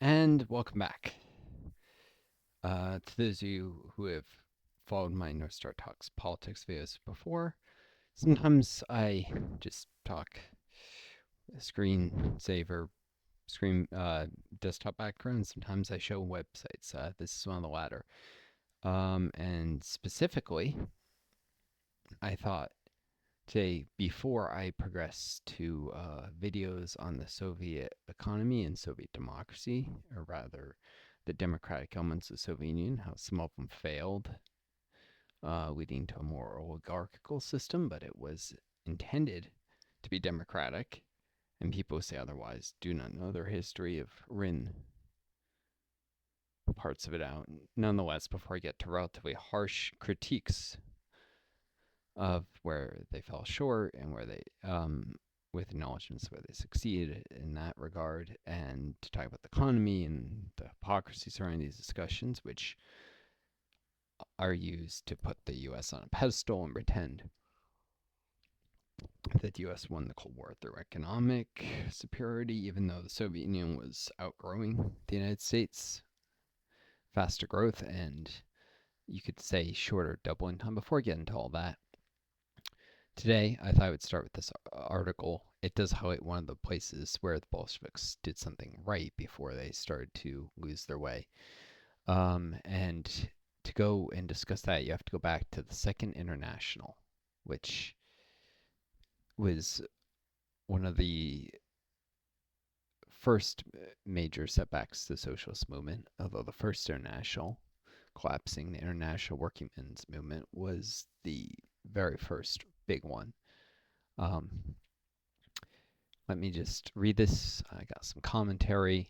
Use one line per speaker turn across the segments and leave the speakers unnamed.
And welcome back. To those of you who have followed my Northstar Talks Politics videos before, sometimes I just talk screensaver, screen desktop background. Sometimes I show websites. This is one of the latter. And specifically, I thought today, before I progress to videos on the Soviet economy and Soviet democracy, or rather the democratic elements of the Soviet Union, how some of them failed, leading to a more oligarchical system, but it was intended to be democratic, and people who say otherwise do not know their history of written parts of it out. Nonetheless, before I get to relatively harsh critiques of where they fell short and where they, with acknowledgments where they succeeded in that regard, and to talk about the economy and the hypocrisy surrounding these discussions, which are used to put the U.S. on a pedestal and pretend that the U.S. won the Cold War through economic superiority, even though the Soviet Union was outgrowing the United States, faster growth, and you could say shorter doubling time. Before I get into all that, today I thought I would start with this article. It does highlight one of the places where the Bolsheviks did something right before they started to lose their way. And to go and discuss that, you have to go back to the Second International, which was one of the first major setbacks to the socialist movement, although the first international, collapsing the international working men's movement, was the very first big one. Um, Let me just read this. I got some commentary.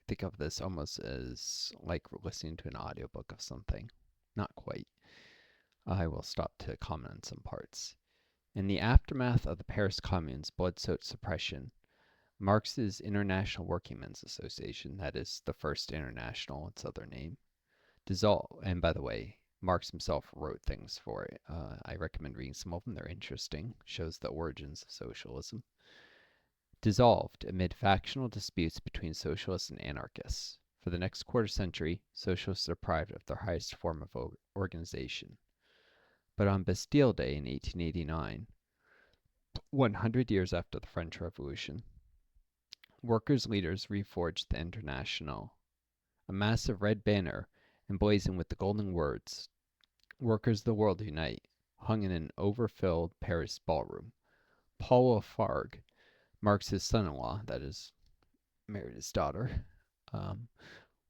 Think of this almost as like listening to an audiobook of something. Not quite. I will stop to comment on some parts. In the aftermath of the Paris Commune's blood-soaked suppression, Marx's International Workingmen's Association, that is the first international, its other name, dissolved. And by the way, Marx himself wrote things for it. I recommend reading some of them. They're interesting. Shows the origins of socialism. Dissolved amid factional disputes between socialists and anarchists. For the next quarter century, socialists are deprived of their highest form of organization. But on Bastille Day in 1889, 100 years after the French Revolution, workers' leaders reforged the International, a massive red banner emblazoned with the golden words, "Workers of the world unite," hung in an overfilled Paris ballroom. Paul Lafargue, Marx's son-in-law, that is, married his daughter,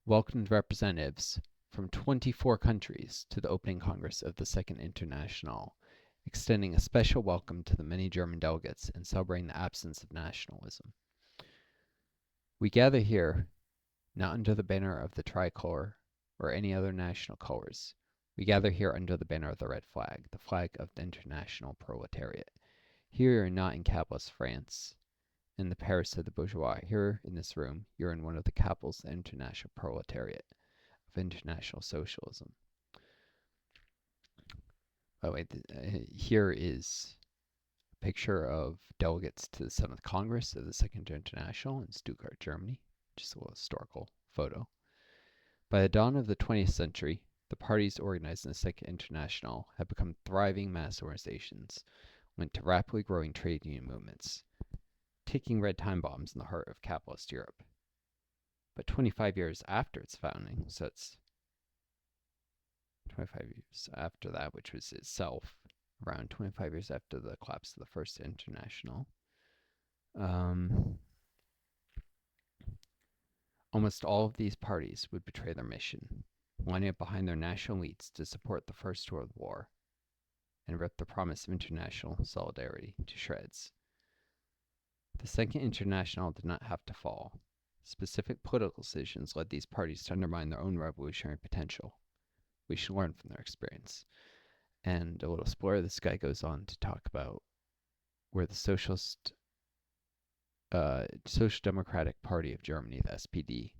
welcomed representatives from 24 countries to the opening Congress of the Second International, extending a special welcome to the many German delegates and celebrating the absence of nationalism. "We gather here, not under the banner of the tricolor or any other national colors. We gather here under the banner of the red flag, the flag of the international proletariat. Here you are not in capitalist France, in the Paris of the bourgeois. Here in this room, you're in one of the capitals of the international proletariat, of international socialism." By the way, here is a picture of delegates to the 7th Congress of the Second International in Stuttgart, Germany. Just a little historical photo. By the dawn of the 20th century, the parties organized in the Second International had become thriving mass organizations linked to rapidly growing trade union movements, ticking red time bombs in the heart of capitalist Europe. But 25 years after its founding, so it's 25 years after that, which was itself around 25 years after the collapse of the First International, almost all of these parties would betray their mission, lining up behind their national elites to support the First World War and rip the promise of international solidarity to shreds. The Second International did not have to fall. Specific political decisions led these parties to undermine their own revolutionary potential. We should learn from their experience. And a little spoiler, this guy goes on to talk about where the Social Democratic Party of Germany, the SPD,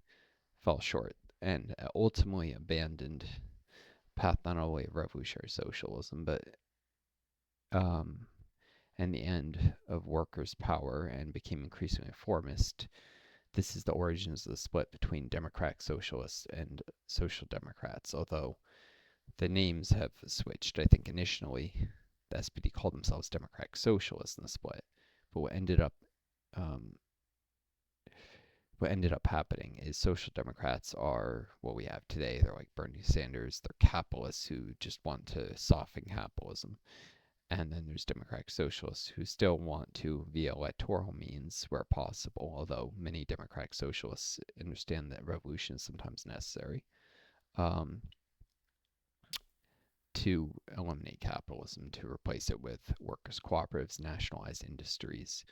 fell short and ultimately abandoned path not only of revolutionary socialism, but and the end of workers' power, and became increasingly reformist, This is the origins of the split between democratic socialists and social democrats, although the names have switched. I think initially the SPD called themselves democratic socialists in the split, but um, what ended up happening is social democrats are what we have today. They're like Bernie Sanders. They're capitalists who just want to soften capitalism. And then there's democratic socialists who still want to, via electoral means where possible, although many democratic socialists understand that revolution is sometimes necessary, um, to eliminate capitalism, to replace it with workers' cooperatives, nationalized industries,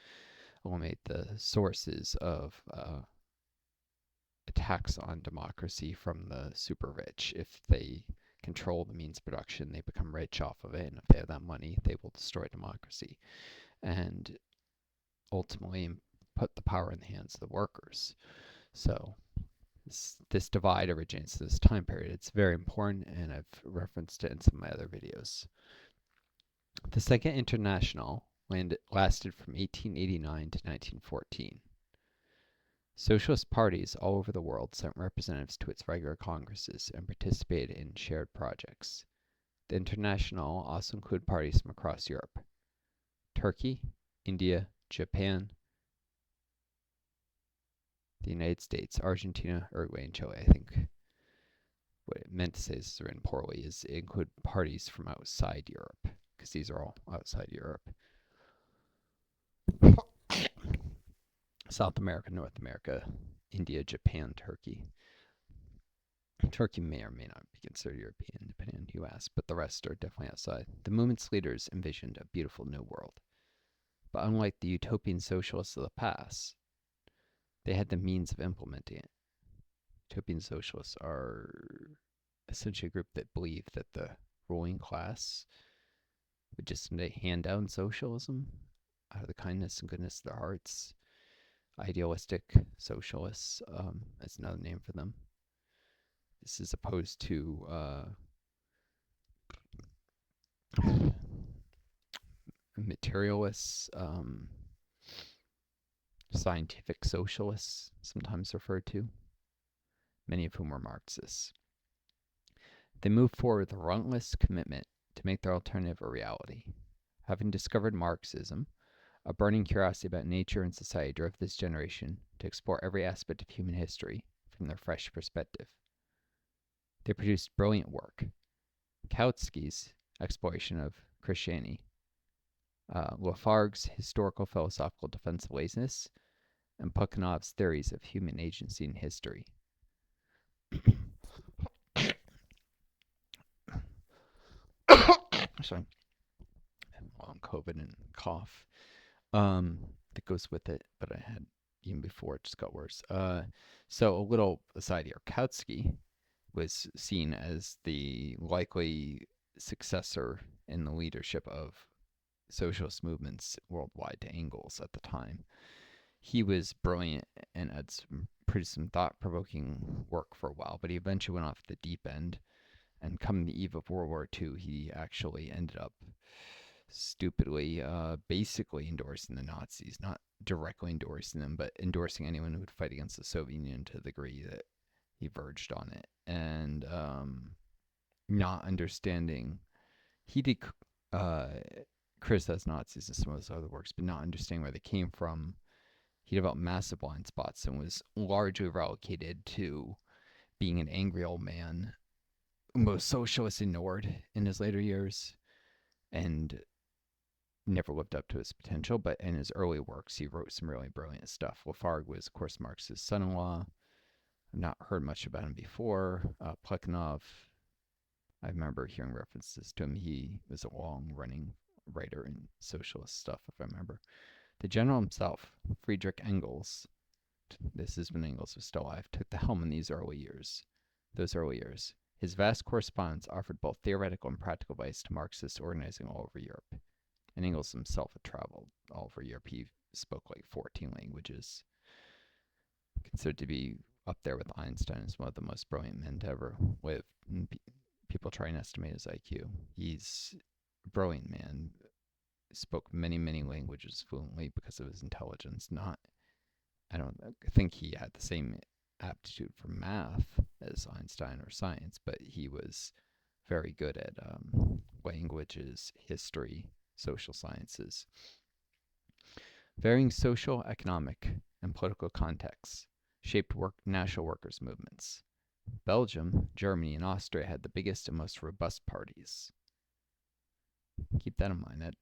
eliminate the sources of attacks on democracy from the super rich. If they control the means of production, they become rich off of it, and if they have that money, they will destroy democracy and ultimately put the power in the hands of the workers. So this divide originates in this time period. It's very important, and I've referenced it in some of my other videos. The Second International lasted from 1889 to 1914. Socialist parties all over the world sent representatives to its regular congresses and participated in shared projects. The International also included parties from across Europe: Turkey, India, Japan, the United States, Argentina, Uruguay, and Chile. I think what it meant to say is written poorly is it include parties from outside Europe, because these are all outside Europe. South America, North America, India, Japan, Turkey. Turkey may or may not be considered European, depending on who you ask, but the rest are definitely outside. The movement's leaders envisioned a beautiful new world. But unlike the utopian socialists of the past, they had the means of implementing it. Utopian socialists are essentially a group that believe that the ruling class would just hand down socialism out of the kindness and goodness of their hearts. Idealistic socialists is another name for them. This is opposed to materialists, scientific socialists, sometimes referred to, many of whom were Marxists. They moved forward with a relentless commitment to make their alternative a reality. Having discovered Marxism, a burning curiosity about nature and society drove this generation to explore every aspect of human history from their fresh perspective. They produced brilliant work. Kautsky's exploration of Christianity, Lafargue's historical philosophical defense of laziness, and Plekhanov's theories of human agency in history. Sorry. Long COVID and cough. That goes with it, but I had even before it just got worse. So a little aside here. Kautsky was seen as the likely successor in the leadership of socialist movements worldwide to Engels at the time. He was brilliant and had produced some thought-provoking work for a while, but he eventually went off the deep end. And come the eve of World War II, he actually ended up stupidly, basically endorsing the Nazis, not directly endorsing them, but endorsing anyone who would fight against the Soviet Union to the degree that he verged on it, and not understanding. He did criticize Nazis and some of those other works, but not understanding where they came from. He developed massive blind spots and was largely relegated to being an angry old man. Most socialists ignored in his later years, and never lived up to his potential. But in his early works, he wrote some really brilliant stuff. Lafargue was, of course, Marx's son-in-law. I've not heard much about him before. Plekhanov, I remember hearing references to him. He was a long-running writer in socialist stuff, if I remember. The general himself, Friedrich Engels, this is when Engels was still alive, took the helm in those early years. His vast correspondence offered both theoretical and practical advice to Marxists organizing all over Europe. And Engels himself had traveled all over Europe. He spoke like 14 languages. Considered to be up there with Einstein as one of the most brilliant men to ever live. People try and estimate his IQ. He's a brilliant man. Spoke many, many languages fluently because of his intelligence, not I don't think he had the same aptitude for math as Einstein or science, but he was very good at languages, history, social sciences. Varying social, economic, and political contexts shaped national workers' movements. Belgium, Germany, and Austria had the biggest and most robust parties. Keep that in mind. That's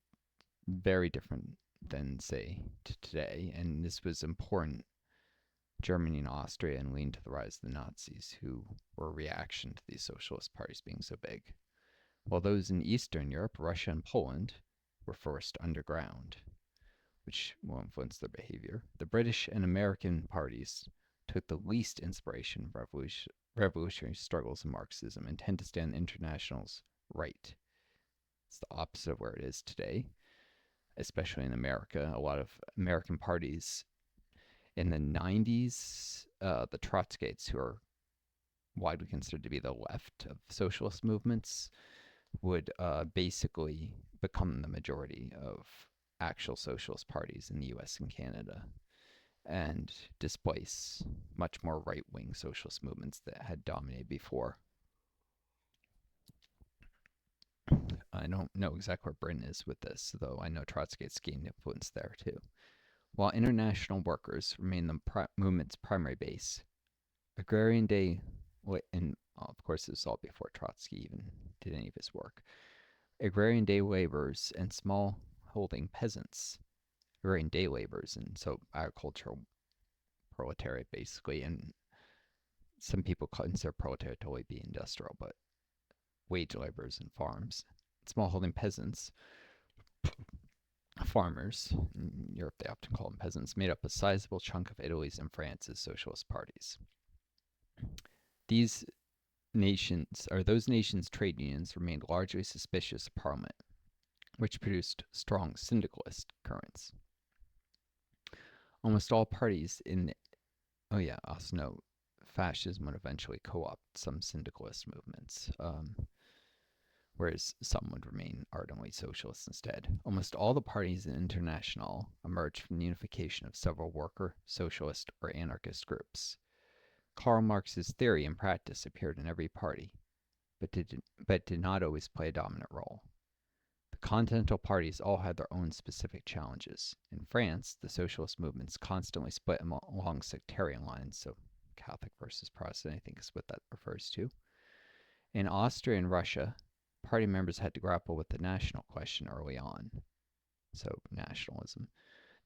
very different than, say, today, and this was important. Germany and Austria and leaned to the rise of the Nazis, who were a reaction to these socialist parties being so big, while those in Eastern Europe, Russia, and Poland were forced underground, which will influence their behavior. The British and American parties took the least inspiration from revolutionary struggles in Marxism and tend to stand International's right. It's the opposite of where it is today, especially in America. A lot of American parties in the 90s, the Trotskyists, who are widely considered to be the left of socialist movements, would basically become the majority of actual socialist parties in the US and Canada and displace much more right wing socialist movements that had dominated before. I don't know exactly where Britain is with this, though I know Trotskyists gained influence there too. While international workers remain the movement's primary base, agrarian day, and of course this was all before Trotsky even did any of his work, agrarian day laborers and small holding peasants, agrarian day laborers, and so agricultural proletariat basically, and some people consider proletariat to only be industrial, but wage laborers in farms, smallholding peasants, farmers, in Europe they often call them peasants, made up a sizable chunk of Italy's and France's socialist parties. These those nations' trade unions remained largely suspicious of Parliament, which produced strong syndicalist currents. Almost all parties in also note, fascism would eventually co-opt some syndicalist movements, whereas some would remain ardently socialist instead. Almost all the parties in International emerged from the unification of several worker, socialist, or anarchist groups. Karl Marx's theory and practice appeared in every party, but did not always play a dominant role. The continental parties all had their own specific challenges. In France, the socialist movements constantly split along sectarian lines, so Catholic versus Protestant, I think is what that refers to. In Austria and Russia, party members had to grapple with the national question early on, so nationalism.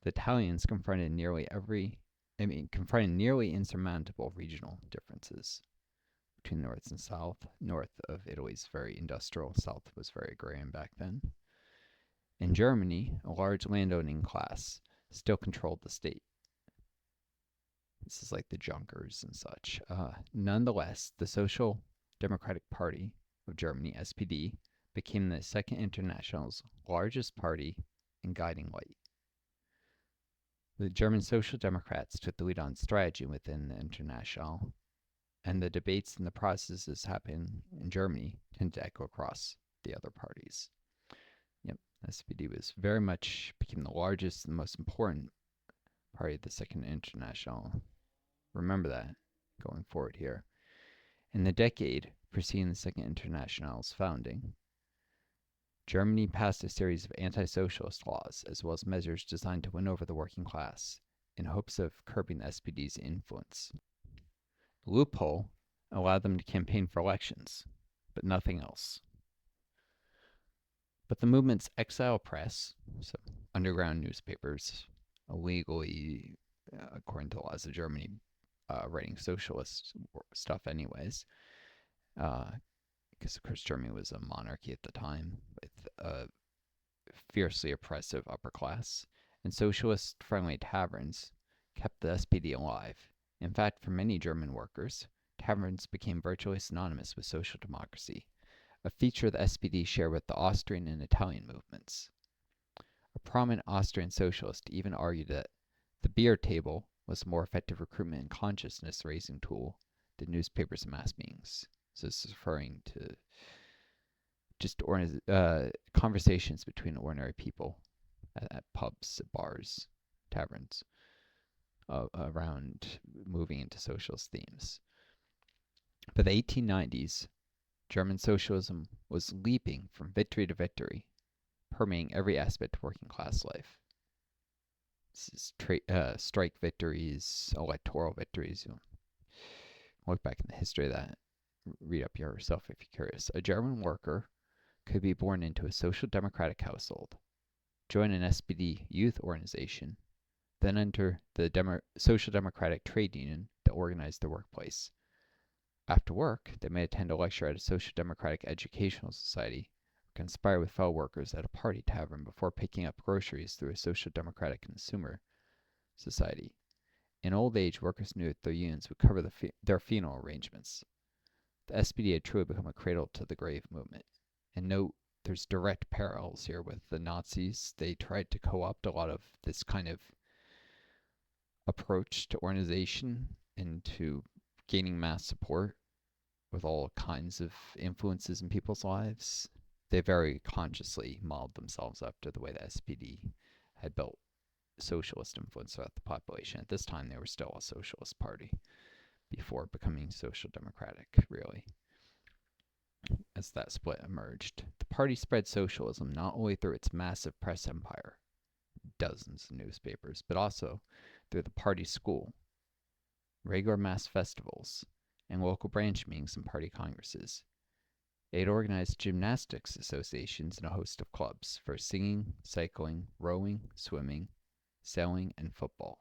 The Italians confronted nearly insurmountable regional differences between North and South. North of Italy is very industrial, South was very agrarian back then. In Germany, a large landowning class still controlled the state. This is like the Junkers and such. Nonetheless, the Social Democratic Party of Germany, SPD, became the Second International's largest party and guiding light. The German Social Democrats took the lead on strategy within the International, and the debates and the processes happening in Germany tend to echo across the other parties. Yep, SPD was very much became the largest and most important party of the Second International. Remember that going forward here. In the decade preceding the Second International's founding, Germany passed a series of anti-socialist laws as well as measures designed to win over the working class in hopes of curbing the SPD's influence. The loophole allowed them to campaign for elections, but nothing else. But the movement's exile press, so underground newspapers, illegally, according to the laws of Germany, writing socialist stuff anyways, because of course Germany was a monarchy at the time with a fiercely oppressive upper class, and socialist-friendly taverns kept the SPD alive. In fact, for many German workers, taverns became virtually synonymous with social democracy, a feature the SPD shared with the Austrian and Italian movements. A prominent Austrian socialist even argued that the beer table was a more effective recruitment and consciousness-raising tool than newspapers and mass meetings. So this is referring to just conversations between ordinary people at pubs, at bars, taverns. around moving into socialist themes. By the 1890s, German socialism was leaping from victory to victory, permeating every aspect of working class life. This is strike victories, electoral victories. You look back in the history of that, read up yourself if you're curious. A German worker could be born into a social democratic household, join an SPD youth organization, then enter the social democratic trade union that organized their workplace. After work, they may attend a lecture at a social democratic educational society, or conspire with fellow workers at a party tavern before picking up groceries through a social democratic consumer society. In old age, workers knew that their unions would cover their funeral arrangements. The SPD had truly become a cradle to the grave movement. And note, there's direct parallels here with the Nazis. They tried to co-opt a lot of this kind of approach to organization and to gaining mass support with all kinds of influences in people's lives. They very consciously modeled themselves after the way the SPD had built socialist influence throughout the population. At this time, they were still a socialist party before becoming social democratic, really, as that split emerged. The party spread socialism not only through its massive press empire, dozens of newspapers, but also through the party school, regular mass festivals, and local branch meetings and party congresses. It organized gymnastics associations and a host of clubs for singing, cycling, rowing, swimming, sailing, and football,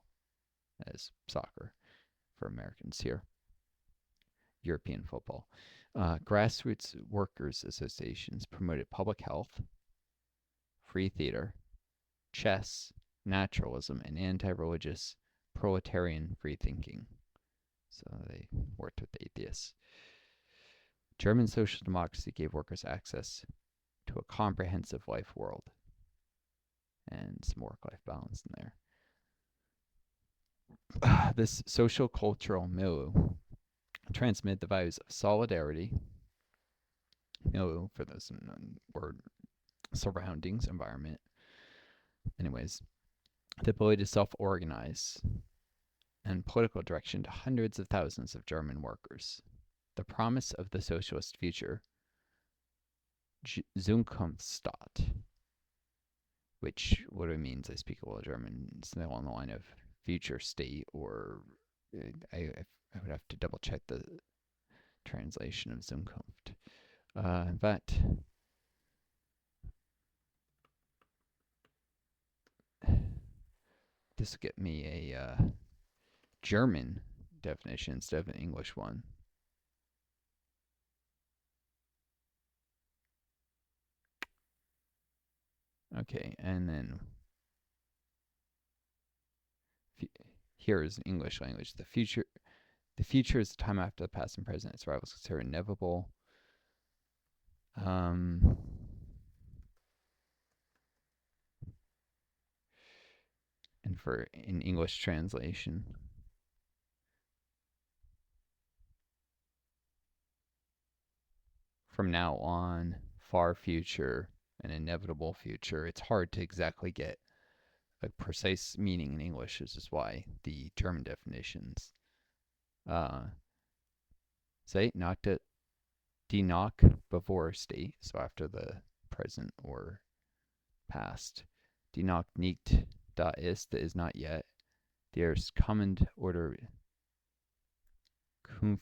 as soccer for Americans here, European football. Grassroots workers' associations promoted public health, free theater, chess, naturalism, and anti-religious proletarian free thinking. So they worked with atheists. German social democracy gave workers access to a comprehensive life world and some work-life balance in there. This social cultural milieu transmitted the values of solidarity, milieu for those word, surroundings, environment. Anyways, the ability to self-organize and political direction to hundreds of thousands of German workers. The promise of the socialist future, Zukunftsstaat, which literally means, I speak a little German, something along the line of future state, or I would have to double check the translation of Zukunft. But this will get me a German definition instead of an English one. Okay, and then here is English language. The future is the time after the past and present. Its rivals consider inevitable. And for an English translation, from now on, far future, an inevitable future. It's hard to exactly get a precise meaning in English. This is why the German definitions say not to die nach before state, so after the present or past. Die noch nicht da ist, that is not yet. Der ist kommend oder künftige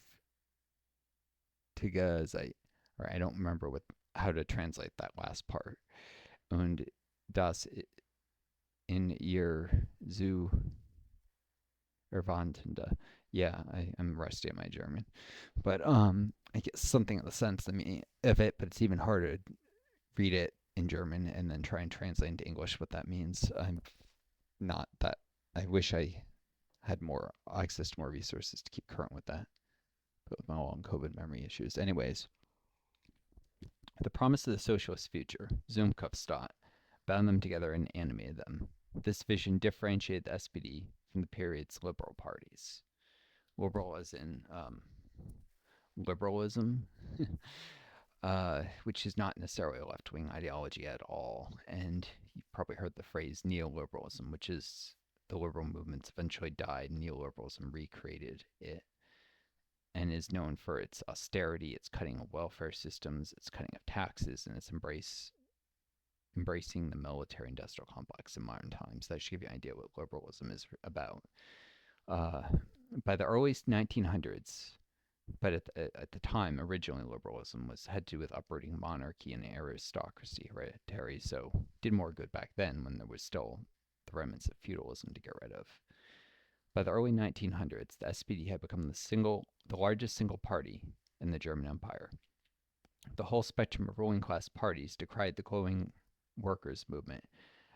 Zeit. Or I don't remember how to translate that last part. Und das in ihr zu erwartende. Yeah, I'm rusty at my German. But I get something of the sense of it, but it's even harder to read it in German and then try and translate into English what that means. I'm not that. I wish I had more access to more resources to keep current with that. But with my long COVID memory issues. Anyways, the promise of the socialist future, Zukunftsstaat, bound them together and animated them. This vision differentiated the SPD from the period's liberal parties. Liberal as in liberalism, which is not necessarily a left-wing ideology at all. And you've probably heard the phrase neoliberalism, which is the liberal movements eventually died, neoliberalism recreated it, and is known for its austerity, its cutting of welfare systems, its cutting of taxes, and its embracing the military-industrial complex in modern times. That should give you an idea what liberalism is about. Uh, by the early 1900s, but at the time, originally liberalism had to do with uprooting monarchy and aristocracy, hereditary, so did more good back then when there was still the remnants of feudalism to get rid of. By the early 1900s, the SPD had become the largest single party in the German Empire. The whole spectrum of ruling class parties decried the glowing workers' movement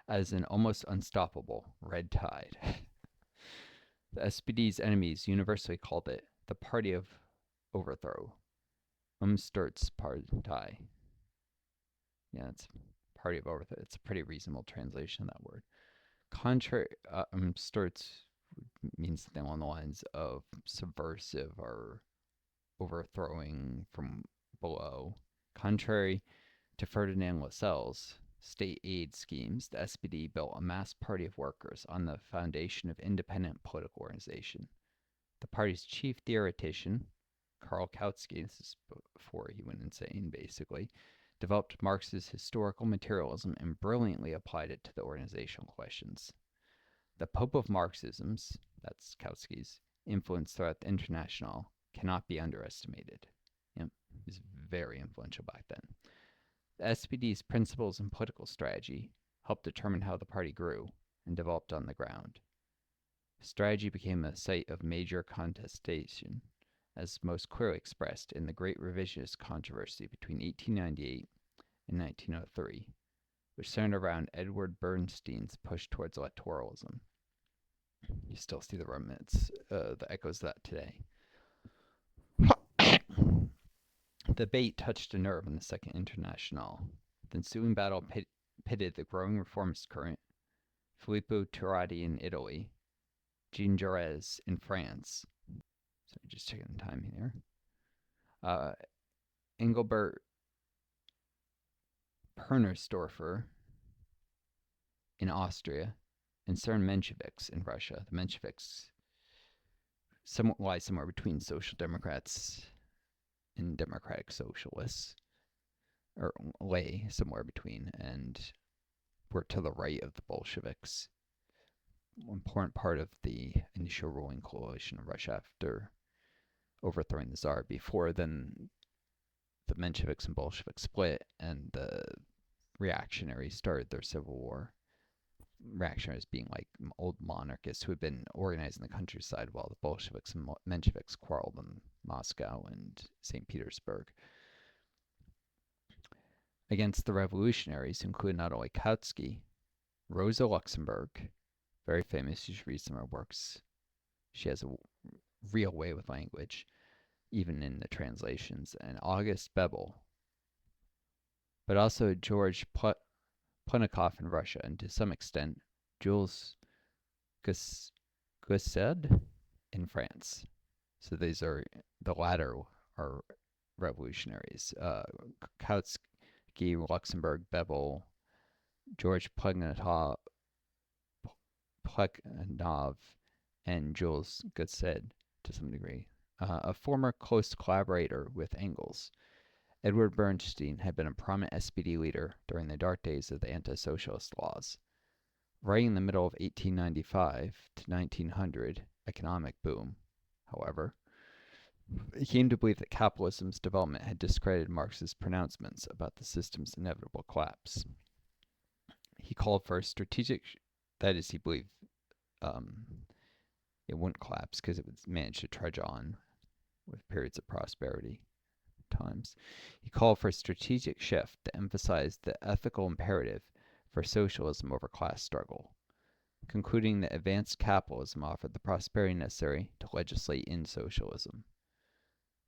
as an almost unstoppable red tide. The SPD's enemies universally called it the Party of Overthrow, Sturz-Partei. Yeah, it's Party of Overthrow. It's a pretty reasonable translation of that word. Contrary, Sturz means something along the lines of subversive or overthrowing from below. Contrary to Ferdinand Lassalle's state aid schemes, the SPD built a mass party of workers on the foundation of independent political organization. The party's chief theoretician, Karl Kautsky, this is before he went insane basically, developed Marx's historical materialism and brilliantly applied it to the organizational questions. The Pope of Marxism's, that's Kautsky's, influence throughout the International cannot be underestimated. Yep, he was very influential back then. The SPD's principles and political strategy helped determine how the party grew and developed on the ground. Strategy became a site of major contestation, as most clearly expressed in the Great Revisionist controversy between 1898 and 1903, which centered around Edward Bernstein's push towards electoralism. You still see the remnants, the echoes of that today. The debate touched a nerve in the Second International. The ensuing battle pitted the growing reformist current, Filippo Turati in Italy, Jean Jaurès in France. So just checking the time here. Engelbert Pernersdorfer in Austria, and certain Mensheviks in Russia. The Mensheviks lie somewhere between social democrats and democratic socialists, or lay somewhere between, and were to the right of the Bolsheviks. An important part of the initial ruling coalition of Russia after overthrowing the Tsar. Before then, the Mensheviks and Bolsheviks split, and the reactionaries started their civil war. Reactionaries being like old monarchists who had been organized in the countryside, while the Bolsheviks and Mensheviks quarreled in Moscow and St. Petersburg. Against the revolutionaries, who included not only Kautsky, Rosa Luxemburg, very famous, you should read some of her works. She has a real way with language, even in the translations, and August Bebel, but also George Plenikoff in Russia, and to some extent, Jules Gusset in France. So these are, the latter are revolutionaries. Kautsky, Luxemburg, Bebel, George Plenikoff, and Jules Gusset to some degree. A former close collaborator with Engels, Edward Bernstein had been a prominent SPD leader during the dark days of the anti-socialist laws. Right in the middle of 1895 to 1900 economic boom, however, he came to believe that capitalism's development had discredited Marx's pronouncements about the system's inevitable collapse. He called for a strategic, that is, he believed it wouldn't collapse because it would manage to trudge on with periods of prosperity times. He called for a strategic shift to emphasize the ethical imperative for socialism over class struggle, concluding that advanced capitalism offered the prosperity necessary to legislate in socialism.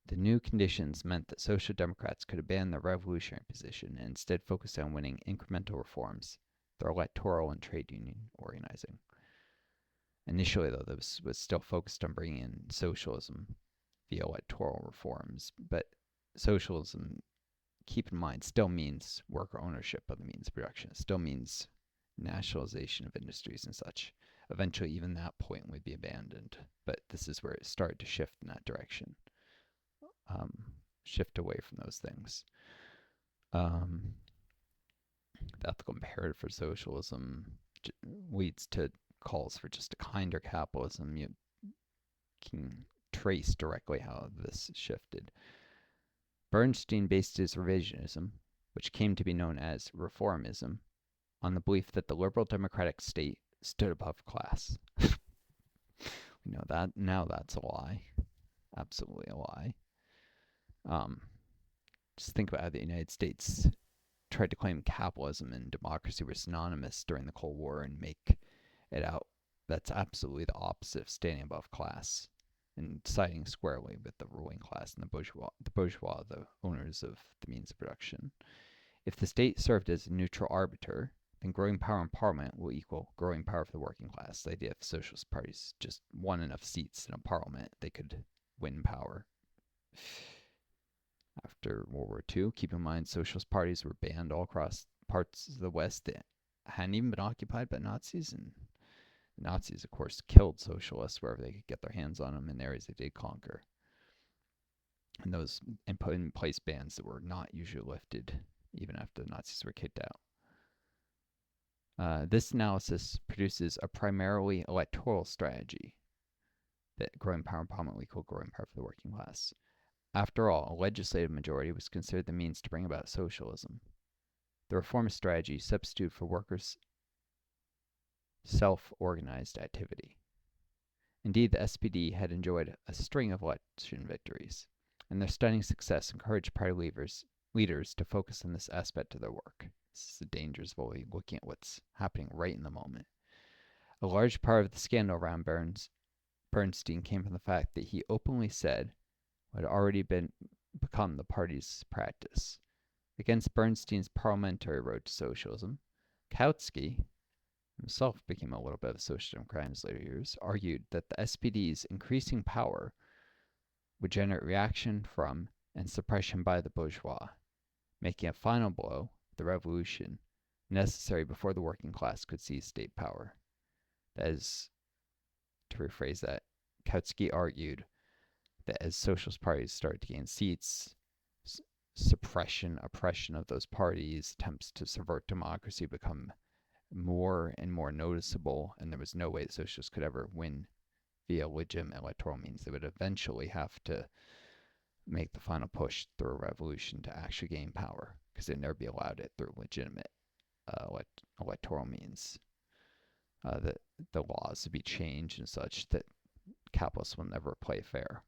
The new conditions meant that Social Democrats could abandon their revolutionary position and instead focus on winning incremental reforms through electoral and trade union organizing. Initially, though, this was still focused on bringing in socialism via electoral reforms, but socialism, keep in mind, still means worker ownership of the means of production. It still means nationalization of industries and such. Eventually, even that point would be abandoned. But this is where it started to shift in that direction, um, shift away from those things. Um, the ethical imperative for socialism leads to calls for just a kinder capitalism. You can trace directly how this shifted. Bernstein based his revisionism, which came to be known as reformism, on the belief that the liberal democratic state stood above class. We know that now that's a lie. Absolutely a lie. Um, just think about how the United States tried to claim capitalism and democracy were synonymous during the Cold War and make it out that's absolutely the opposite of standing above class and siding squarely with the ruling class and the bourgeois, the owners of the means of production. If the state served as a neutral arbiter, then growing power in parliament will equal growing power for the working class. The idea if socialist parties just won enough seats in a parliament, they could win power. After World War II, keep in mind socialist parties were banned all across parts of the West that hadn't even been occupied by Nazis, and the Nazis, of course, killed socialists wherever they could get their hands on them in areas they did conquer. And those and put in place bans that were not usually lifted even after the Nazis were kicked out. This analysis produces a primarily electoral strategy that growing power in parliament will equal growing power for the working class. After all, a legislative majority was considered the means to bring about socialism. The reformist strategy substituted for workers' self-organized activity. Indeed, the SPD had enjoyed a string of election victories, and their stunning success encouraged party leaders to focus on this aspect of their work. This is the dangers of always looking at what's happening right in the moment. A large part of the scandal around Bernstein came from the fact that he openly said what had already become the party's practice. Against Bernstein's parliamentary road to socialism, Kautsky himself became a little bit of a social democrat in his later years, argued that the SPD's increasing power would generate reaction from and suppression by the bourgeois, making a final blow, the revolution, necessary before the working class could seize state power. That is, to rephrase that, Kautsky argued that as socialist parties started to gain seats, suppression, oppression of those parties, attempts to subvert democracy become more and more noticeable, and there was no way that socialists could ever win via legitimate electoral means. They would eventually have to make the final push through a revolution to actually gain power, because they'd never be allowed it through legitimate electoral means. The laws would be changed and such that capitalists will never play fair.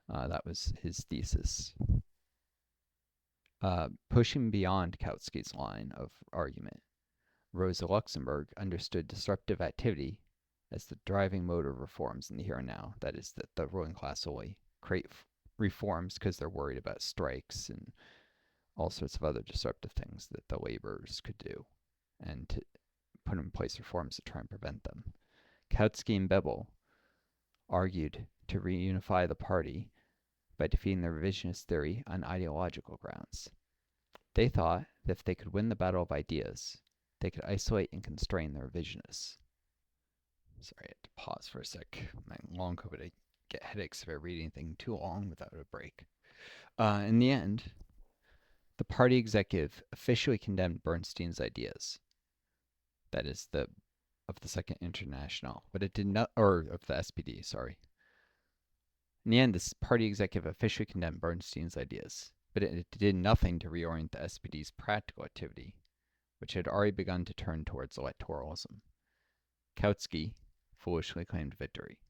That was his thesis. Pushing beyond Kautsky's line of argument, Rosa Luxemburg understood disruptive activity as the driving motor of reforms in the here and now. That is, that the ruling class only create reforms because they're worried about strikes and all sorts of other disruptive things that the laborers could do, and to put in place reforms to try and prevent them. Kautsky and Bebel argued to reunify the party by defeating the revisionist theory on ideological grounds. They thought that if they could win the battle of ideas, they could isolate and constrain the revisionists. Sorry, I had to pause for a sec. My long COVID, I get headaches if I read anything too long without a break. In the end, the party executive officially condemned Bernstein's ideas. That is of the Second International, but it did not, or of the SPD, sorry. In the end, this party executive officially condemned Bernstein's ideas, but it did nothing to reorient the SPD's practical activity, which had already begun to turn towards electoralism. Kautsky foolishly claimed victory.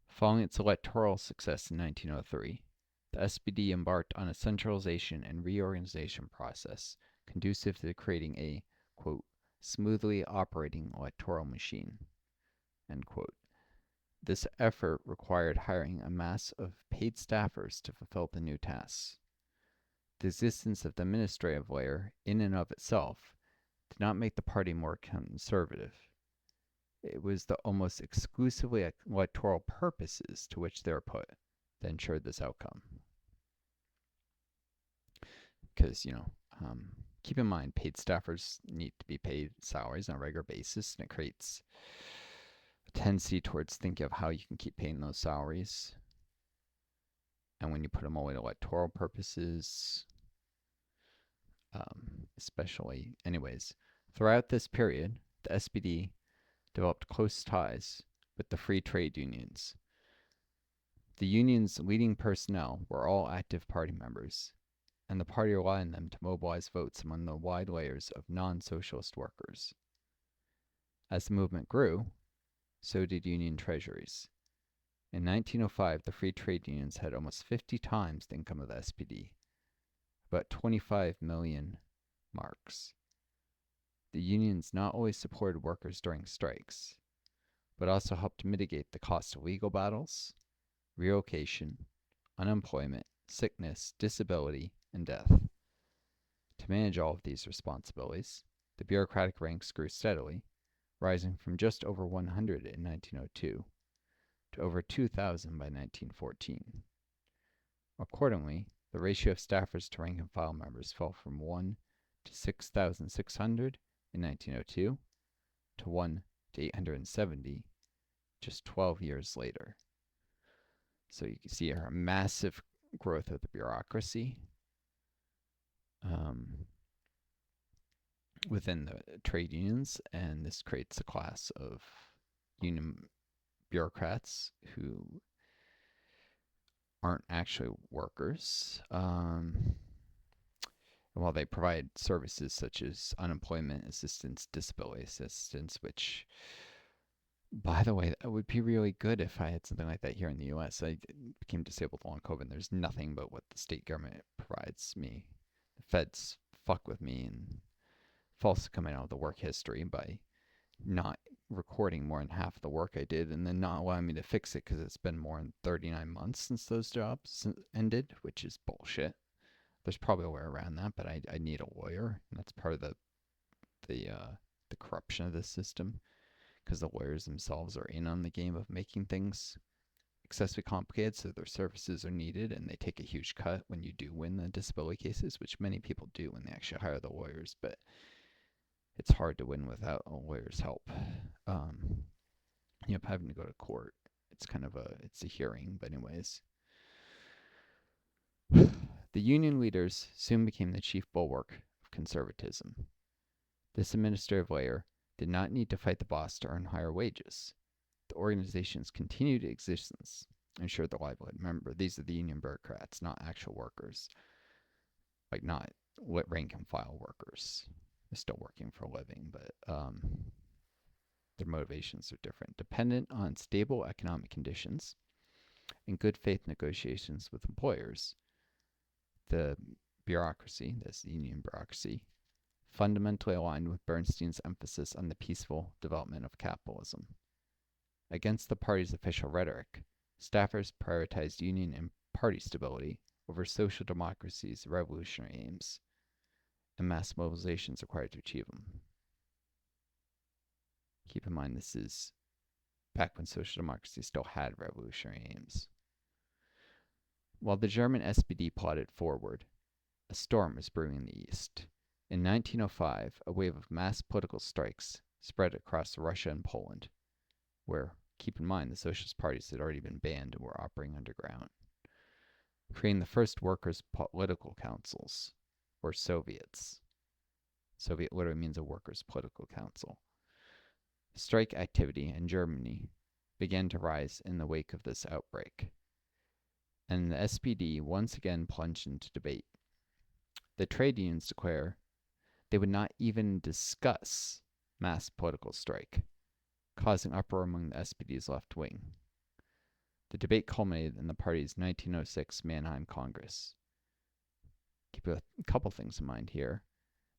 Following its electoral success in 1903, the SPD embarked on a centralization and reorganization process conducive to creating a, quote, smoothly operating electoral machine, end quote. This effort required hiring a mass of paid staffers to fulfill the new tasks. The existence of the administrative layer, in and of itself, did not make the party more conservative. It was the almost exclusively electoral purposes to which they were put that ensured this outcome. Because, keep in mind, paid staffers need to be paid salaries on a regular basis, and it creates a tendency towards thinking of how you can keep paying those salaries. And when you put them away to electoral purposes, especially, anyways, throughout this period, the SPD developed close ties with the free trade unions. The union's leading personnel were all active party members, and the party relied on them to mobilize votes among the wide layers of non-socialist workers. As the movement grew, so did union treasuries. In 1905, the free trade unions had almost 50 times the income of the SPD, about 25 million marks. The unions not only supported workers during strikes, but also helped mitigate the cost of legal battles, relocation, unemployment, sickness, disability, and death. To manage all of these responsibilities, the bureaucratic ranks grew steadily, rising from just over 100 in 1902 to over 2,000 by 1914. Accordingly, the ratio of staffers to rank and file members fell from 1 to 6,600 in 1902 to 1 to 870 just 12 years later. So you can see here a massive growth of the bureaucracy within the trade unions, and this creates a class of union bureaucrats who aren't actually workers. While they provide services such as unemployment assistance, disability assistance, which, by the way, that would be really good if I had something like that here in the U.S. I became disabled long COVID, and there's nothing but what the state government provides me. The feds fuck with me and falsely coming out of the work history by not recording more than half of the work I did and then not allowing me to fix it because it's been more than 39 months since those jobs ended, which is bullshit. There's probably a way around that, but I need a lawyer, and that's part of the corruption of this system, because the lawyers themselves are in on the game of making things excessively complicated, so their services are needed, and they take a huge cut when you do win the disability cases, which many people do when they actually hire the lawyers, but it's hard to win without a lawyer's help. Having to go to court, it's a hearing, but anyways. The union leaders soon became the chief bulwark of conservatism. This administrative layer did not need to fight the boss to earn higher wages. The organization's continued existence ensured the livelihood. Remember, these are the union bureaucrats, not actual workers. Like, not rank and file workers. They're still working for a living, but their motivations are different. Dependent on stable economic conditions and good faith negotiations with employers, the bureaucracy, this union bureaucracy, fundamentally aligned with Bernstein's emphasis on the peaceful development of capitalism. Against the party's official rhetoric, staffers prioritized union and party stability over social democracy's revolutionary aims, and mass mobilizations required to achieve them. Keep in mind, this is back when social democracy still had revolutionary aims. While the German SPD plodded forward, a storm was brewing in the East. In 1905, a wave of mass political strikes spread across Russia and Poland, where, keep in mind, the socialist parties had already been banned and were operating underground, creating the first workers' political councils, or Soviets. Soviet literally means a workers' political council. Strike activity in Germany began to rise in the wake of this outbreak, and the SPD once again plunged into debate. The trade unions declare they would not even discuss mass political strike, causing uproar among the SPD's left wing. The debate culminated in the party's 1906 Mannheim Congress. Keep a couple things in mind here.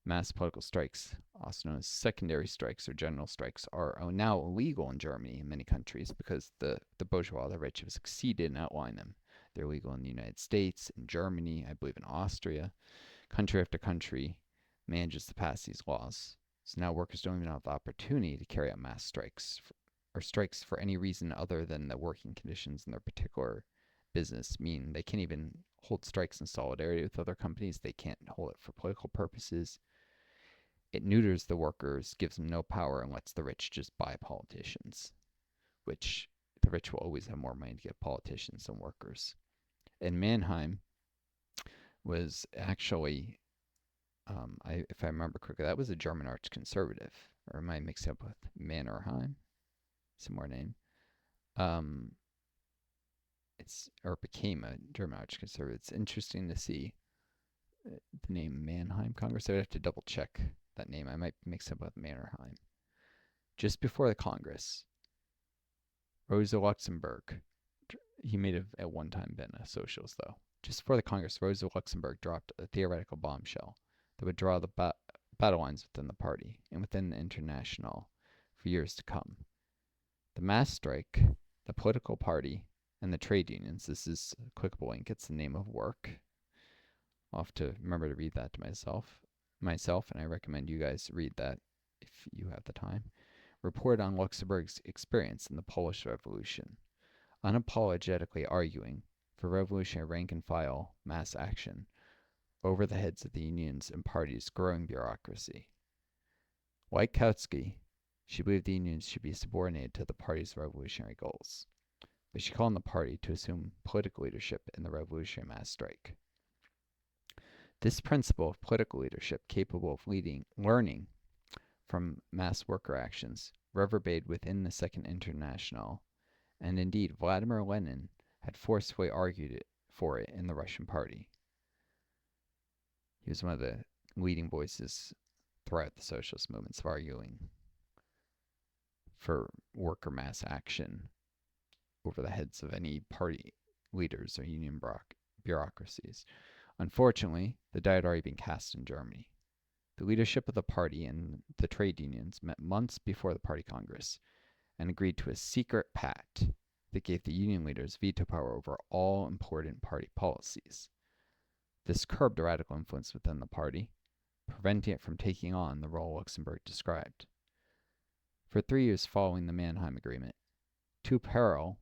Mass political strikes, also known as secondary strikes or general strikes, are now illegal in Germany and many countries because the bourgeois, the rich, have succeeded in outlawing them. They're illegal in the United States, in Germany, I believe in Austria. Country after country manages to pass these laws. So now workers don't even have the opportunity to carry out mass strikes or strikes for any reason other than the working conditions in their particular business mean they can't even hold strikes in solidarity with other companies. They can't hold it for political purposes. It neuters the workers, gives them no power, and lets the rich just buy politicians, which the rich will always have more money to get politicians than workers. And Mannheim was actually, if I remember correctly, that was a German arch conservative. Or am I mixed up with Mannerheim? Similar name. Um, became a German arch conservative. It's interesting to see the name Mannheim Congress. I would have to double check that name. I might mix up with Mannerheim. Just before the Congress, Rosa Luxemburg, he may have at one time been a socialist though. Just before the Congress, Rosa Luxemburg dropped a theoretical bombshell that would draw the battle lines within the party and within the International for years to come. The mass strike, the political party, and the trade unions. This is a clickable link. It's the name of work. I'll have to remember to read that to myself, and I recommend you guys read that if you have the time. Report on Luxemburg's experience in the Polish Revolution, unapologetically arguing for revolutionary rank and file mass action over the heads of the unions and parties' growing bureaucracy. Like Kautsky, she believed the unions should be subordinated to the party's revolutionary goals, but she called on the party to assume political leadership in the revolutionary mass strike. This principle of political leadership capable of learning from mass worker actions reverberated within the Second International, and indeed Vladimir Lenin had forcefully argued for it in the Russian party. He was one of the leading voices throughout the socialist movements of arguing for worker mass action over the heads of any party leaders or union bureaucracies. Unfortunately, the die had already been cast in Germany. The leadership of the party and the trade unions met months before the party congress and agreed to a secret pact that gave the union leaders veto power over all important party policies. This curbed radical influence within the party, preventing it from taking on the role Luxemburg described. For 3 years following the Mannheim Agreement, two parallel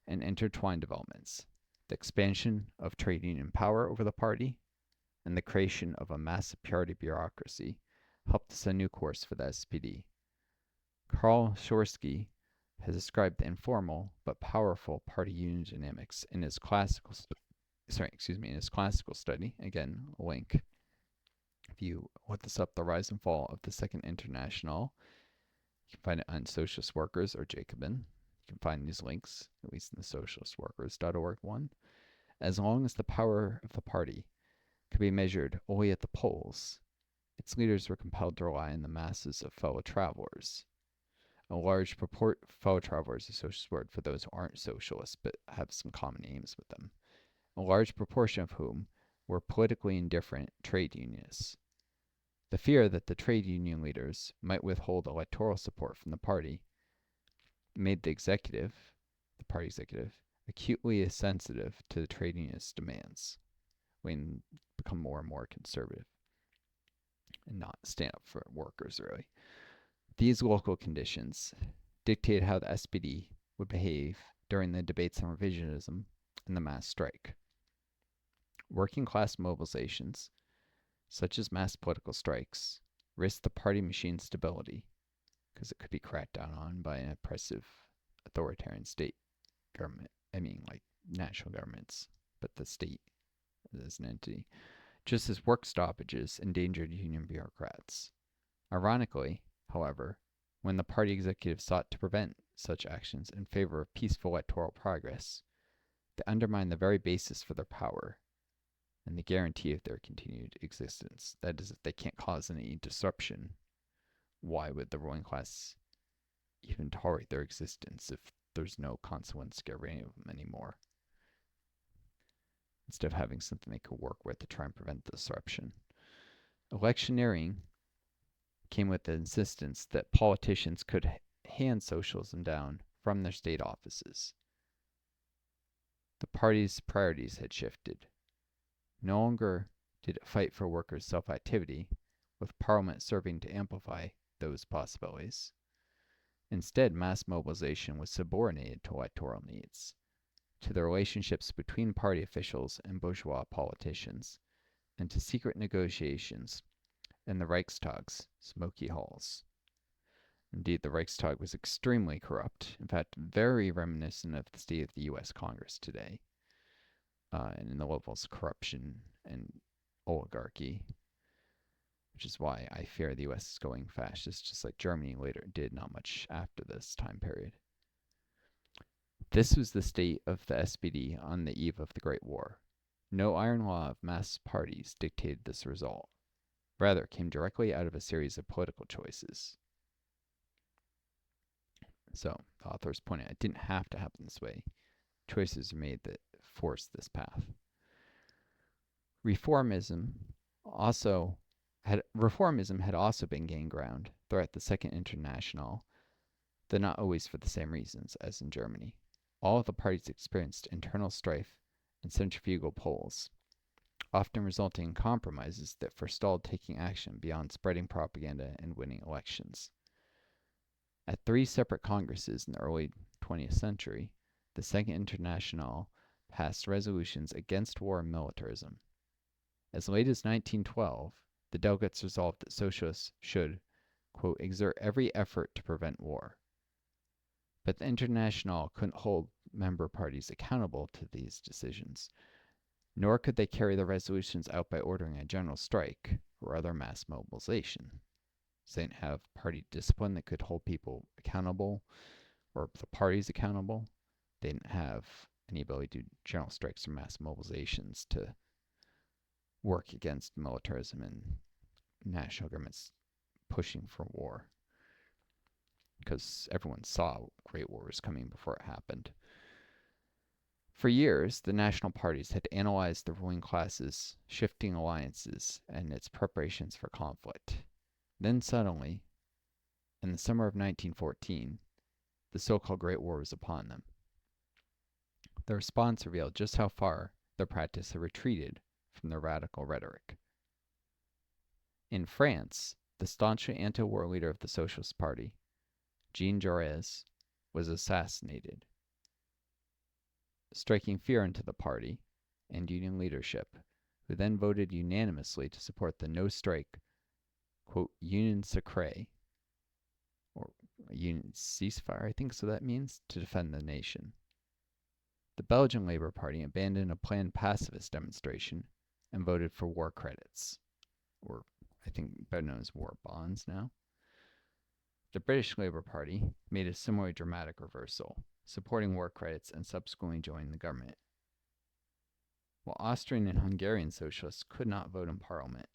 and intertwined developments, the expansion of trade union power over the party and the creation of a massive party bureaucracy, helped set a new course for the SPD. Karl Schorsky has described the informal but powerful party union dynamics in his classical study. Again, a link. If you look this up, The Rise and Fall of the Second International, you can find it on Socialist Workers or Jacobin. You can find these links, at least in the socialistworkers.org one. As long as the power of the party could be measured only at the polls, its leaders were compelled to rely on the masses of fellow travelers. A large fellow travelers is a socialist word for those who aren't socialists but have some common aims with them. A large proportion of whom were politically indifferent trade unionists. The fear that the trade union leaders might withhold electoral support from the party made the party executive, acutely sensitive to the trade unionist demands when become more and more conservative and not stand up for workers, really. These local conditions dictated how the SPD would behave during the debates on revisionism and the mass strike. Working class mobilizations, such as mass political strikes, risked the party machine's stability because it could be cracked down on by an oppressive authoritarian state government. Like national governments, but the state as an entity, just as work stoppages endangered union bureaucrats. Ironically, however, when the party executives sought to prevent such actions in favor of peaceful electoral progress, they undermined the very basis for their power and the guarantee of their continued existence. That is, if they can't cause any disruption, why would the ruling class even tolerate their existence if there's no consequence to get rid of them anymore? Instead of having something they could work with to try and prevent the disruption. Electioneering came with the insistence that politicians could hand socialism down from their state offices. The party's priorities had shifted. No longer did it fight for workers' self-activity, with Parliament serving to amplify those possibilities. Instead, mass mobilization was subordinated to electoral needs, to the relationships between party officials and bourgeois politicians, and to secret negotiations and the Reichstag's smoky halls. Indeed, the Reichstag was extremely corrupt, in fact, very reminiscent of the state of the U.S. Congress today, and in the levels of corruption and oligarchy, which is why I fear the U.S. is going fascist, just like Germany later did not much after this time period. This was the state of the SPD on the eve of the Great War. No iron law of mass parties dictated this result. Rather, it came directly out of a series of political choices. So, the authors point out it didn't have to happen this way. Choices are made that force this path. Reformism had also been gaining ground throughout the Second International, though not always for the same reasons as in Germany. All of the parties experienced internal strife and centrifugal pulls, often resulting in compromises that forestalled taking action beyond spreading propaganda and winning elections. At 3 separate congresses in the early 20th century, the Second International passed resolutions against war and militarism. As late as 1912, the delegates resolved that socialists should, quote, exert every effort to prevent war. But the International couldn't hold member parties accountable to these decisions, nor could they carry the resolutions out by ordering a general strike or other mass mobilization. So they didn't have party discipline that could hold people accountable or the parties accountable. They didn't have any ability to do general strikes or mass mobilizations to work against militarism and national governments pushing for war, because everyone saw Great War was coming before it happened. For years, the national parties had analyzed the ruling class's shifting alliances and its preparations for conflict. Then suddenly, in the summer of 1914, the so-called Great War was upon them. The response revealed just how far their practice had retreated from their radical rhetoric. In France, the staunchly anti-war leader of the Socialist Party, Jean Jaurès, was assassinated, striking fear into the party and union leadership, who then voted unanimously to support the no-strike, quote, Union Sacrée, or Union Ceasefire, I think so that means, to defend the nation. The Belgian Labour Party abandoned a planned pacifist demonstration and voted for war credits, or I think better known as war bonds now. The British Labour Party made a similarly dramatic reversal, supporting war credits and subsequently joining the government. While Austrian and Hungarian socialists could not vote in parliament,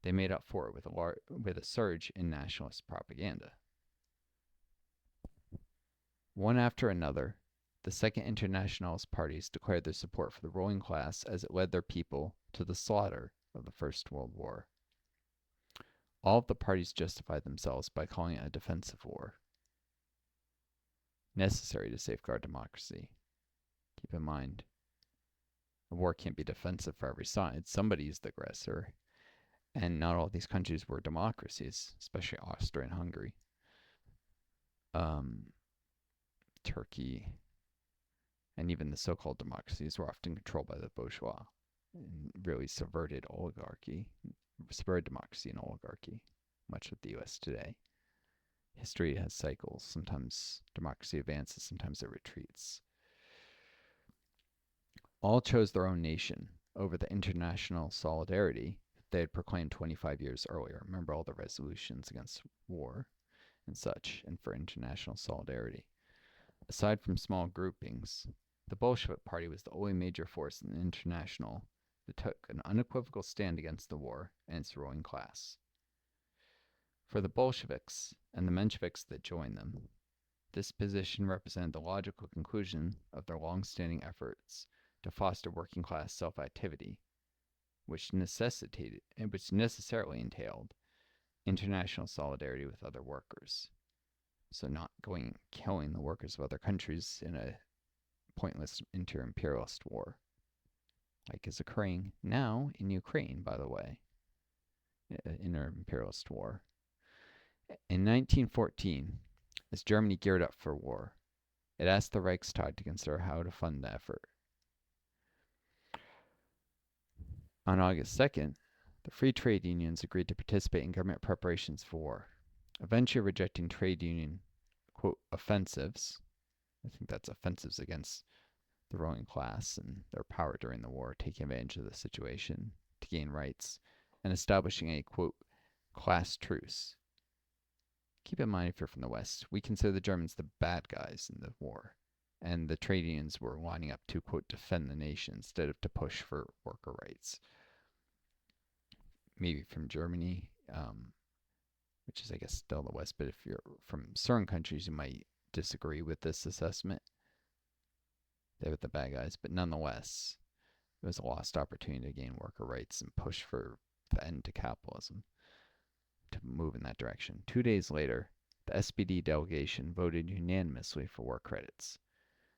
they made up for it with a surge in nationalist propaganda. One after another, the Second Internationalist parties declared their support for the ruling class as it led their people to the slaughter of the First World War. All of the parties justified themselves by calling it a defensive war, necessary to safeguard democracy. Keep in mind, a war can't be defensive for every side. Somebody's the aggressor, and not all these countries were democracies, especially Austria and Hungary. Turkey, and even the so-called democracies were often controlled by the bourgeois, and really subverted democracy and oligarchy, much like the U.S. today. History has cycles. Sometimes democracy advances, sometimes it retreats. All chose their own nation over the international solidarity they had proclaimed 25 years earlier. Remember all the resolutions against war and such, and for international solidarity. Aside from small groupings, the Bolshevik Party was the only major force in the international that took an unequivocal stand against the war and its ruling class. For the Bolsheviks and the Mensheviks that joined them, this position represented the logical conclusion of their long-standing efforts to foster working-class self-activity, which necessarily entailed international solidarity with other workers. So not killing the workers of other countries in a pointless inter-imperialist war, like is occurring now in Ukraine, by the way, inter-imperialist war. In 1914, as Germany geared up for war, it asked the Reichstag to consider how to fund the effort. On August 2nd, The free trade unions agreed to participate in government preparations for war, eventually rejecting trade union, quote, offensives. I think that's offensives against the ruling class and their power during the war, taking advantage of the situation to gain rights, and establishing a, quote, class truce. Keep in mind, if you're from the West, we consider the Germans the bad guys in the war, and the trade unions were lining up to, quote, defend the nation instead of to push for worker rights. Maybe from Germany, which is, I guess, still the West, but if you're from certain countries, you might disagree with this assessment. They were the bad guys, but nonetheless, it was a lost opportunity to gain worker rights and push for the end to capitalism, to move in that direction. 2 days later, the SPD delegation voted unanimously for war credits,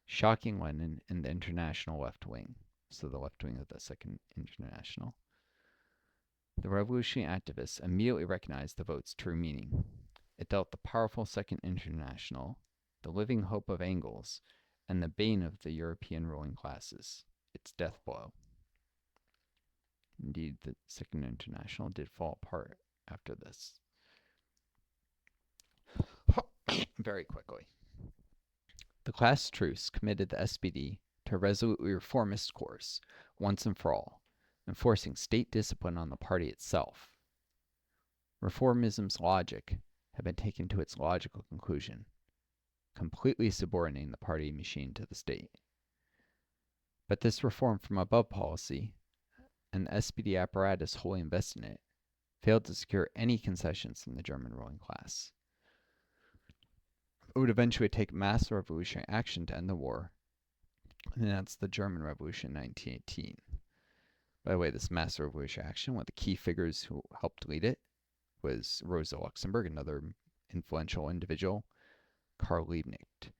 shocking Lenin and the international left wing, so the left wing of the Second International. The revolutionary activists immediately recognized the vote's true meaning. It dealt the powerful Second International, the living hope of Engels, and the bane of the European ruling classes, its death blow. Indeed, the Second International did fall apart after this. Very quickly. The class truce committed the SPD to a resolutely reformist course, once and for all, enforcing state discipline on the party itself. Reformism's logic had been taken to its logical conclusion, completely subordinating the party machine to the state. But this reform from above policy, and the SPD apparatus wholly invested in it, failed to secure any concessions from the German ruling class. It would eventually take mass revolutionary action to end the war, and that's the German Revolution in 1918. By the way, this mass revolutionary action, one of the key figures who helped lead it was Rosa Luxemburg, another influential individual, Karl Liebknecht.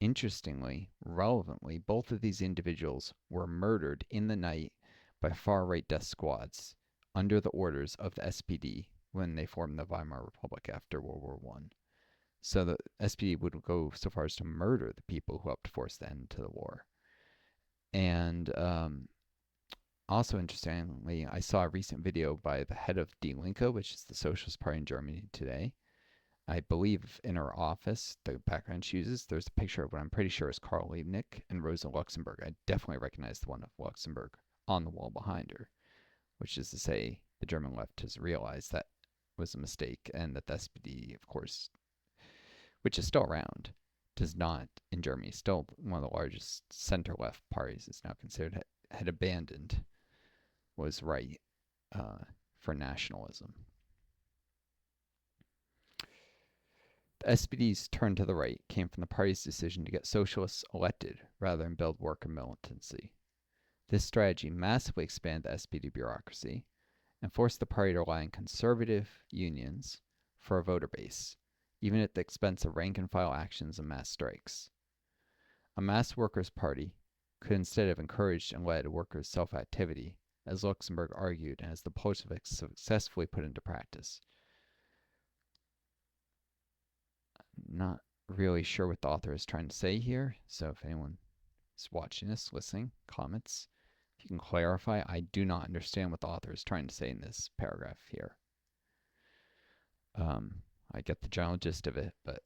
Interestingly, relevantly, both of these individuals were murdered in the night by far-right death squads under the orders of the SPD when they formed the Weimar Republic after World War I. So the SPD would go so far as to murder the people who helped force the end to the war. And also interestingly, I saw a recent video by the head of Die Linke, which is the Socialist Party in Germany today. I believe in her office, the background she uses, there's a picture of what I'm pretty sure is Karl Liebknecht and Rosa Luxemburg. I definitely recognize the one of Luxemburg on the wall behind her, which is to say the German left has realized that was a mistake, and that the SPD, of course, which is still around, does not, in Germany, still one of the largest center-left parties is now considered, had abandoned, was right for nationalism. The SPD's turn to the right came from the party's decision to get socialists elected rather than build worker militancy. This strategy massively expanded the SPD bureaucracy and forced the party to rely on conservative unions for a voter base, even at the expense of rank-and-file actions and mass strikes. A mass workers' party could instead have encouraged and led workers' self-activity, as Luxemburg argued and as the Bolsheviks successfully put into practice. I'm not really sure what the author is trying to say here, so if anyone is watching this, listening, comments, if you can clarify, I do not understand what the author is trying to say in this paragraph here. I get the general gist of it, but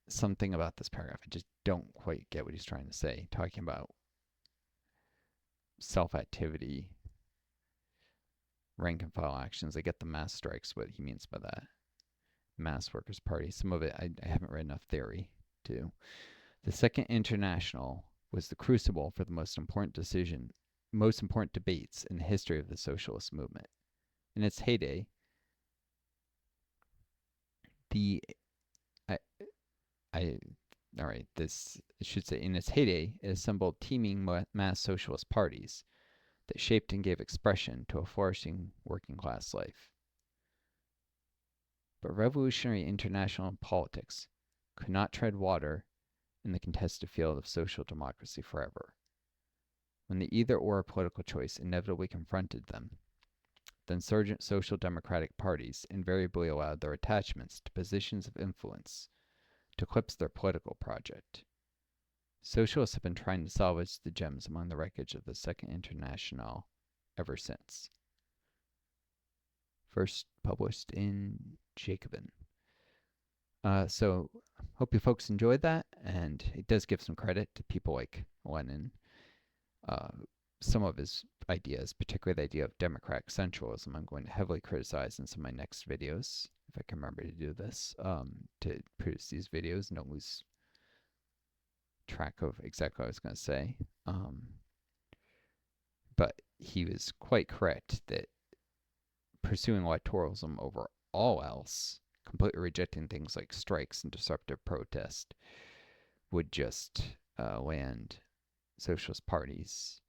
something about this paragraph, I just don't quite get what he's trying to say. Talking about self-activity, rank-and-file actions. I get the mass strikes, what he means by that. Mass workers' party. Some of it I haven't read enough theory to. The Second International was the crucible for the most important debates in the history of the socialist movement. In its heyday, in its heyday, it assembled teeming mass socialist parties that shaped and gave expression to a flourishing working class life. But revolutionary international politics could not tread water in the contested field of social democracy forever. When the either-or political choice inevitably confronted them, the insurgent social democratic parties invariably allowed their attachments to positions of influence to eclipse their political project. Socialists have been trying to salvage the gems among the wreckage of the Second International ever since. first published in Jacobin. So hope you folks enjoyed that, and it does give some credit to people like Lenin. Uh, some of his ideas, particularly the idea of democratic centralism, I'm going to heavily criticize in some of my next videos, if I can remember to do this, to produce these videos and don't lose track of exactly what I was going to say. But he was quite correct that pursuing electoralism over all else, completely rejecting things like strikes and disruptive protest, would just land socialist parties.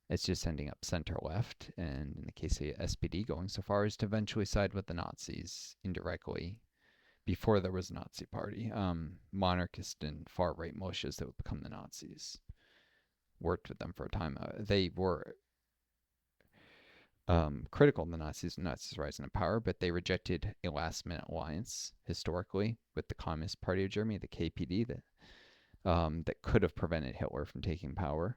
It's just ending up center left, and in the case of the SPD, going so far as to eventually side with the Nazis indirectly. Before there was a Nazi party, monarchist and far right militias that would become the Nazis worked with them for a time. They were critical of the Nazis rising to power, but they rejected a last-minute alliance historically with the Communist Party of Germany, the KPD, that could have prevented Hitler from taking power.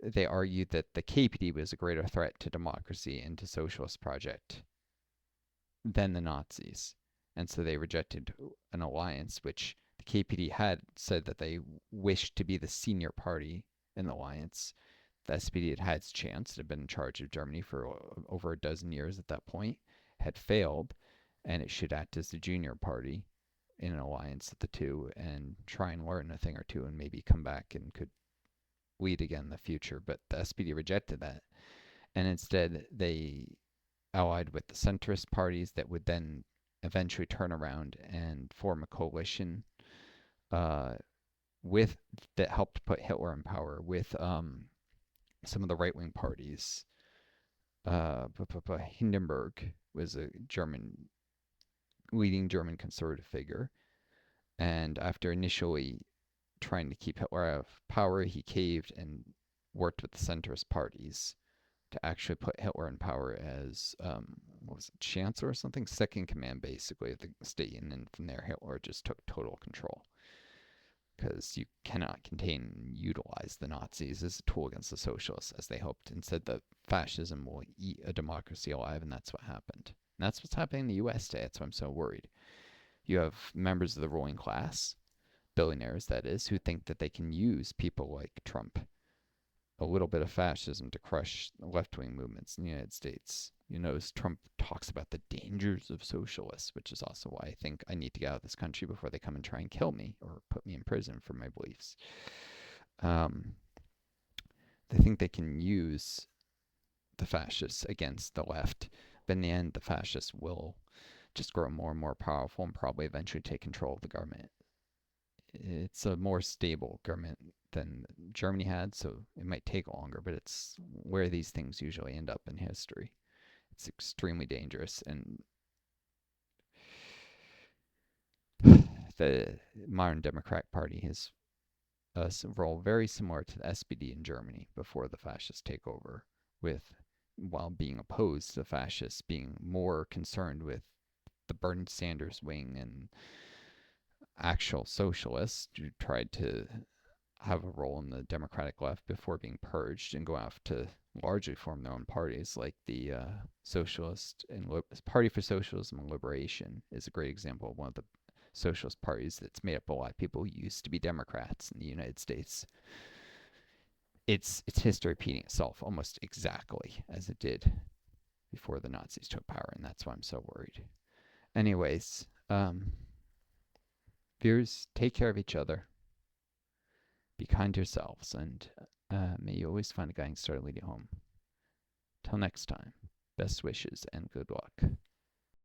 They argued that the KPD was a greater threat to democracy and to socialist project than the Nazis, and so they rejected an alliance, which the KPD had said that they wished to be the senior party in the alliance. The SPD had had its chance. It had been in charge of Germany for over a dozen years at that point, had failed, and it should act as the junior party in an alliance of the two and try and learn a thing or two and maybe come back and could lead again in the future. But the SPD rejected that, and instead they allied with the centrist parties that would then eventually turn around and form a coalition with that helped put Hitler in power with some of the right-wing parties. Hindenburg was a leading German conservative figure, and after initially trying to keep Hitler out of power, he caved and worked with the centrist parties to actually put Hitler in power as what was it, Chancellor or something, second in command basically of the state, and then from there Hitler just took total control. Because you cannot contain and utilize the Nazis as a tool against the socialists, as they hoped. Instead, the fascism will eat a democracy alive, and that's what happened. And that's what's happening in the U.S. today. That's why I'm so worried. You have members of the ruling class, billionaires that is, who think that they can use people like Trump, a little bit of fascism, to crush left-wing movements in the United States. You notice Trump talks about the dangers of socialists, which is also why I think I need to get out of this country before they come and try and kill me or put me in prison for my beliefs. They think they can use the fascists against the left, but in the end, the fascists will just grow more and more powerful and probably eventually take control of the government. It's a more stable government than Germany had, so it might take longer, but it's where these things usually end up in history. It's extremely dangerous, and the modern Democratic Party has a role very similar to the SPD in Germany before the fascists take over, while being opposed to the fascists, being more concerned with the Bernie Sanders wing and actual socialists who tried to have a role in the Democratic left before being purged and go off to largely form their own parties, like the Socialist and Party for Socialism and Liberation is a great example of one of the socialist parties that's made up of a lot of people who used to be Democrats in the United States. It's history repeating itself almost exactly as it did before the Nazis took power, and that's why I'm so worried. Anyways, viewers, take care of each other. Be kind to yourselves, and may you always find a guiding star to lead you home. Till next time, best wishes and good luck.